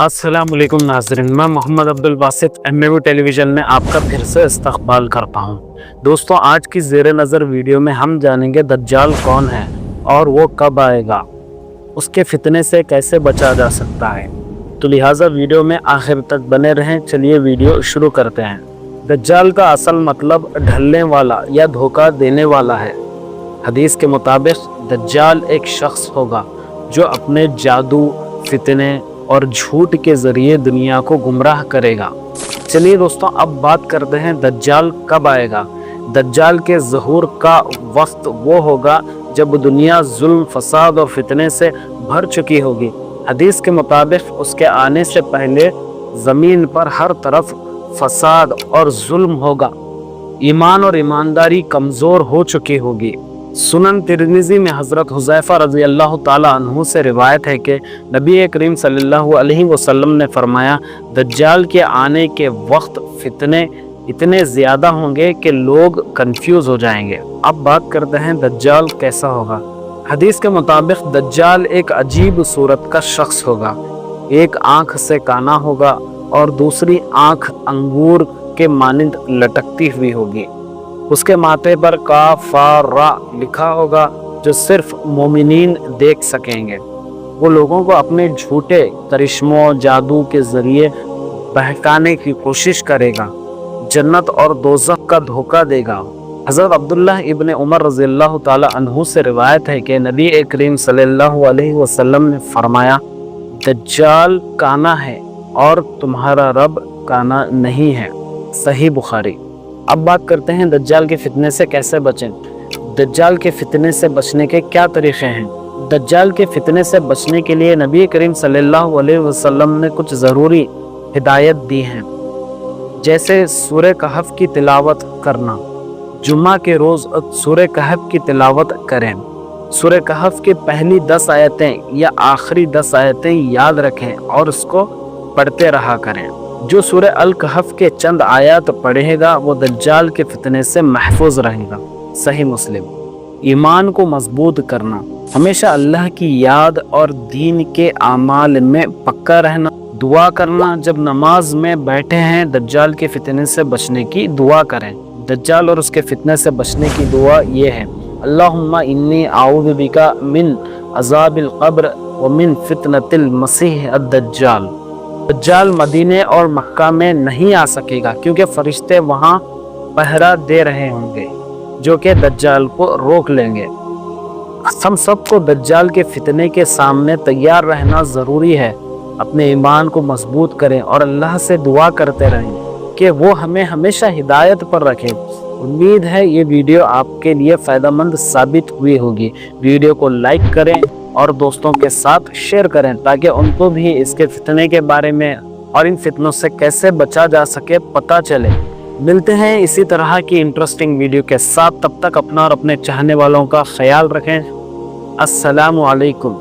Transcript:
अस्सलाम वालेकुम नाज़रीन, मैं मोहम्मद अब्दुल बासित MAV टेलीविज़न में आपका फिर से इस्तकबाल करता हूँ। दोस्तों, आज की ज़ेरे नज़र वीडियो में हम जानेंगे दज्जाल कौन है और वो कब आएगा, उसके फितने से कैसे बचा जा सकता है। तो लिहाजा वीडियो में आखिर तक बने रहें। चलिए वीडियो शुरू करते हैं। दज्जाल का असल मतलब ढलने वाला या धोखा देने वाला है। हदीस के मुताबिक दज्जाल एक शख्स होगा जो अपने जादू, फितने और झूठ के ज़रिए दुनिया को गुमराह करेगा। चलिए दोस्तों, अब बात करते हैं दज्जाल कब आएगा। दज्जाल के ज़हूर का वक्त वो होगा जब दुनिया जुल्म, फसाद और फितने से भर चुकी होगी। हदीस के मुताबिक उसके आने से पहले ज़मीन पर हर तरफ फसाद और जुल्म होगा। ईमान और ईमानदारी कमज़ोर हो चुकी होगी। सुनन तिरमिज़ी में हज़रत हुज़ैफ़ा रज़ी अल्लाह ताला अन्हु से रिवायत है कि नबी करीम सल्लल्लाहु अलैहि वसल्लम ने फरमाया, दज्जाल के आने के वक्त फितने इतने ज़्यादा होंगे कि लोग कंफ्यूज हो जाएंगे। अब बात करते हैं दज्जाल कैसा होगा। हदीस के मुताबिक दज्जाल एक अजीब सूरत का शख्स होगा। एक आँख से काना होगा और दूसरी आँख अंगूर के मानिंद लटकती हुई होगी। उसके माथे पर काफारा लिखा होगा जो सिर्फ मोमिनीन देख सकेंगे। वो लोगों को अपने झूठे करिश्मों, जादू के ज़रिए बहकाने की कोशिश करेगा। जन्नत और दोज़ख का धोखा देगा। हज़रत अब्दुल्लाह इब्न उमर रज़ियल्लाहु ताला अन्हु से रिवायत है कि नबी करीम सल्लल्लाहु अलैहि वसल्लम ने फरमाया, दज्जाल काना है और तुम्हारा रब काना नहीं है। सही बुखारी। अब बात करते हैं दज्जाल के फितने से कैसे बचें। दज्जाल के फितने से बचने के क्या तरीक़े हैं। दज्जाल के फितने से बचने के लिए नबी करीम सल्लल्लाहु अलैहि वसल्लम ने कुछ ज़रूरी हिदायत दी हैं, जैसे सूरह कहफ की तिलावत करना। जुम्मा के रोज़ सूरह कहफ की तिलावत करें। सूरह कहफ की पहली 10 आयतें या आखिरी 10 आयतें याद रखें और उसको पढ़ते रहा करें। जो सूरह अल कहफ के चंद आयत पढ़ेगा वो दज्जाल के फितने से महफूज रहेगा। सही मुस्लिम। ईमान को मजबूत करना, हमेशा अल्लाह की याद और दीन के आमाल में पक्का रहना। दुआ करना, जब नमाज में बैठे हैं दज्जाल के फितने से बचने की दुआ करें। दज्जाल और उसके फितने से बचने की दुआ ये है, अल्लाहुम्मा इन्नी आऊज़ु बिका मिन अज़ाबिल क़ब्र व मिन फितनतिल मसीह अद-दज्जाल। दज्जाल मदीने और मक्का में नहीं आ सकेगा क्योंकि फरिश्ते वहाँ पहरा दे रहे होंगे जो कि दज्जाल को रोक लेंगे। हम सबको दज्जाल के फितने के सामने तैयार रहना ज़रूरी है। अपने ईमान को मजबूत करें और अल्लाह से दुआ करते रहें कि वो हमें हमेशा हिदायत पर रखें। उम्मीद है ये वीडियो आपके लिए फ़ायदेमंद साबित हुई होगी। वीडियो को लाइक करें और दोस्तों के साथ शेयर करें ताकि उनको भी इसके फितने के बारे में और इन फितनों से कैसे बचा जा सके पता चले। मिलते हैं इसी तरह की इंटरेस्टिंग वीडियो के साथ। तब तक अपना और अपने चाहने वालों का ख्याल रखें। अस्सलामु अलैकुम।